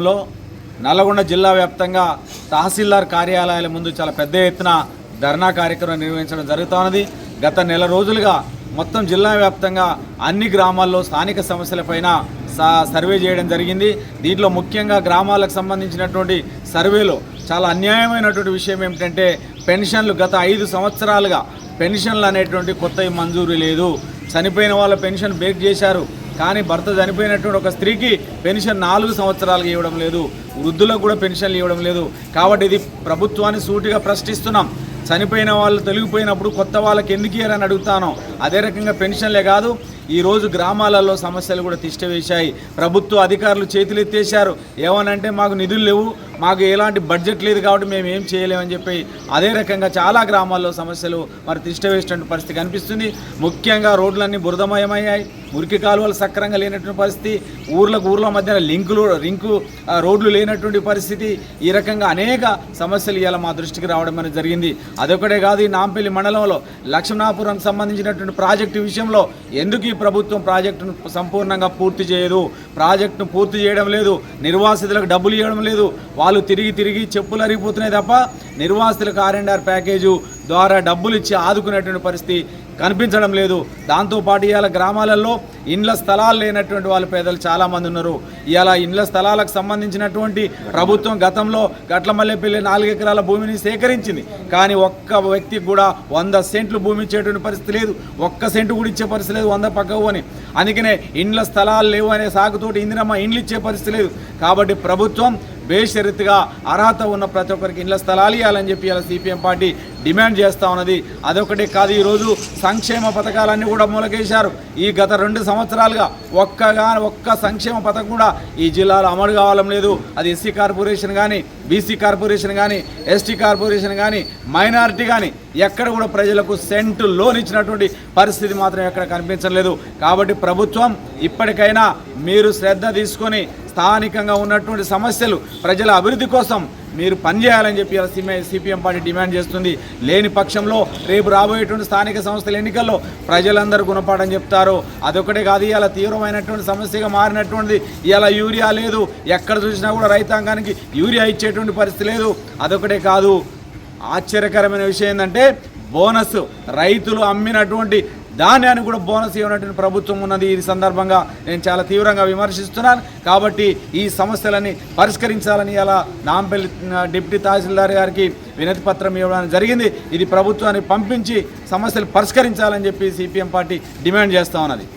లో నల్లగొండ జిల్లా వ్యాప్తంగా తహసీల్దార్ కార్యాలయాల ముందు చాలా పెద్ద ఎత్తున ధర్నా కార్యక్రమం నిర్వహించడం జరుగుతున్నది. గత నెల రోజులుగా మొత్తం జిల్లా వ్యాప్తంగా అన్ని గ్రామాల్లో స్థానిక సమస్యలపైన సర్వే చేయడం జరిగింది. దీంట్లో ముఖ్యంగా గ్రామాలకు సంబంధించినటువంటి సర్వేలో చాలా అన్యాయమైనటువంటి విషయం ఏమిటంటే పెన్షన్లు గత 5 సంవత్సరాలుగా పెన్షన్లు అనేటువంటి కొత్తవి మంజూరు లేదు. చనిపోయిన వాళ్ళ పెన్షన్ బ్రేక్ చేశారు, కానీ భర్త చనిపోయినటువంటి ఒక స్త్రీకి పెన్షన్ 4 సంవత్సరాలుగా ఇవ్వడం లేదు, వృద్ధులకు కూడా పెన్షన్లు ఇవ్వడం లేదు. కాబట్టి ఇది ప్రభుత్వాన్ని సూటిగా ప్రశ్నిస్తున్నాం. చనిపోయిన వాళ్ళు తొలగిపోయినప్పుడు కొత్త వాళ్ళకి ఎందుకు ఇయ్యారని అడుగుతాను. అదే రకంగా పెన్షన్లే కాదు, ఈరోజు గ్రామాలలో సమస్యలు కూడా తిష్టవేశాయి. ప్రభుత్వ అధికారులు చేతులెత్తేశారు. ఏమనంటే మాకు నిధులు లేవు, మాకు ఎలాంటి బడ్జెట్ లేదు, కాబట్టి మేము ఏం చేయలేమని చెప్పి అదే రకంగా చాలా గ్రామాల్లో సమస్యలు మరి తిష్టవేసినటువంటి పరిస్థితి కనిపిస్తుంది. ముఖ్యంగా రోడ్లన్నీ బురదమయమయ్యాయి, మురికి కాలువలు సక్రంగా లేనటువంటి పరిస్థితి, ఊర్ల మధ్యన రింకు రోడ్లు లేనటువంటి పరిస్థితి, ఈ రకంగా అనేక సమస్యలు ఇవాళ మా దృష్టికి రావడం అనేది జరిగింది. అదొకటే కాదు, ఈ నాంపల్లి మండలంలో లక్ష్మణాపురం సంబంధించినటువంటి ప్రాజెక్టు విషయంలో ఎందుకు ఈ ప్రభుత్వం ప్రాజెక్టును సంపూర్ణంగా పూర్తి చేయదు, ప్రాజెక్టును పూర్తి చేయడం లేదు, నిర్వాసితులకు డబ్బులు ఇవ్వడం లేదు. వాళ్ళు తిరిగి చెప్పులు అరిగిపోతున్నాయి తప్ప నిర్వాసితులకు R&R ప్యాకేజు ద్వారా డబ్బులు ఇచ్చి ఆదుకునేటువంటి పరిస్థితి కనిపించడం లేదు. దాంతోపాటు ఇవాళ గ్రామాలలో ఇండ్ల స్థలాలు లేనటువంటి వాళ్ళ పేదలు చాలామంది ఉన్నారు. ఇవాళ ఇండ్ల స్థలాలకు సంబంధించినటువంటి ప్రభుత్వం గతంలో గట్లమల్లెపల్లి 4 ఎకరాల భూమిని సేకరించింది, కానీ ఒక్క వ్యక్తికి కూడా 100 సెంట్లు భూమి ఇచ్చేటువంటి పరిస్థితి లేదు, 1 సెంటు కూడా ఇచ్చే పరిస్థితి లేదు, 100 పక్కకు అని. అందుకనే ఇండ్ల స్థలాలు లేవు అనే సాగుతోటి ఇందిరమ్మ ఇండ్లు ఇచ్చే పరిస్థితి లేదు. కాబట్టి ప్రభుత్వం బేషరతుగా అర్హత ఉన్న ప్రతి ఒక్కరికి ఇండ్ల స్థలాలు ఇవ్వాలని చెప్పి ఇలా CPM పార్టీ డిమాండ్ చేస్తూ ఉన్నది. అదొకటే కాదు, ఈరోజు సంక్షేమ పథకాలన్నీ కూడా మూలకేశారు. ఈ గత 2 సంవత్సరాలుగా ఒక్క సంక్షేమ పథకం కూడా ఈ జిల్లాలో అమలు కావడం లేదు. అది SC కార్పొరేషన్ కానీ, BC కార్పొరేషన్ కానీ, ST కార్పొరేషన్ కానీ, మైనారిటీ కానీ ఎక్కడ కూడా ప్రజలకు సెంటు లోన్ ఇచ్చినటువంటి పరిస్థితి మాత్రం ఎక్కడ కనిపించలేదు. కాబట్టి ప్రభుత్వం ఇప్పటికైనా మీరు శ్రద్ధ తీసుకొని స్థానికంగా ఉన్నటువంటి సమస్యలు ప్రజల అభివృద్ధి కోసం మీరు పనిచేయాలని చెప్పి CPM పార్టీ డిమాండ్ చేస్తుంది. లేని పక్షంలో రేపు రాబోయేటువంటి స్థానిక సంస్థల ఎన్నికల్లో ప్రజలందరూ గుణపాఠం చెప్తారు. అదొకటే కాదు, ఇవాళ తీవ్రమైనటువంటి సమస్యగా మారినటువంటిది. ఇవాళ యూరియా లేదు, ఎక్కడ చూసినా కూడా రైతాంగానికి యూరియా ఇచ్చేటువంటి పరిస్థితి లేదు. అదొకటే కాదు, ఆశ్చర్యకరమైన విషయం ఏంటంటే బోనస్, రైతులు అమ్మినటువంటి ధాన్యాన్ని కూడా బోనస్ ఇవ్వనటువంటి ప్రభుత్వం ఉన్నది. ఈ సందర్భంగా నేను చాలా తీవ్రంగా విమర్శిస్తున్నాను. కాబట్టి ఈ సమస్యలని పరిష్కరించాలని ఇలా నాంపల్లి డిప్యూటీ తహసీల్దార్ గారికి వినతి పత్రం ఇవ్వడం జరిగింది. ఇది ప్రభుత్వాన్ని పంపించి సమస్యలు పరిష్కరించాలని చెప్పి CPM పార్టీ డిమాండ్ చేస్తూ ఉన్నది.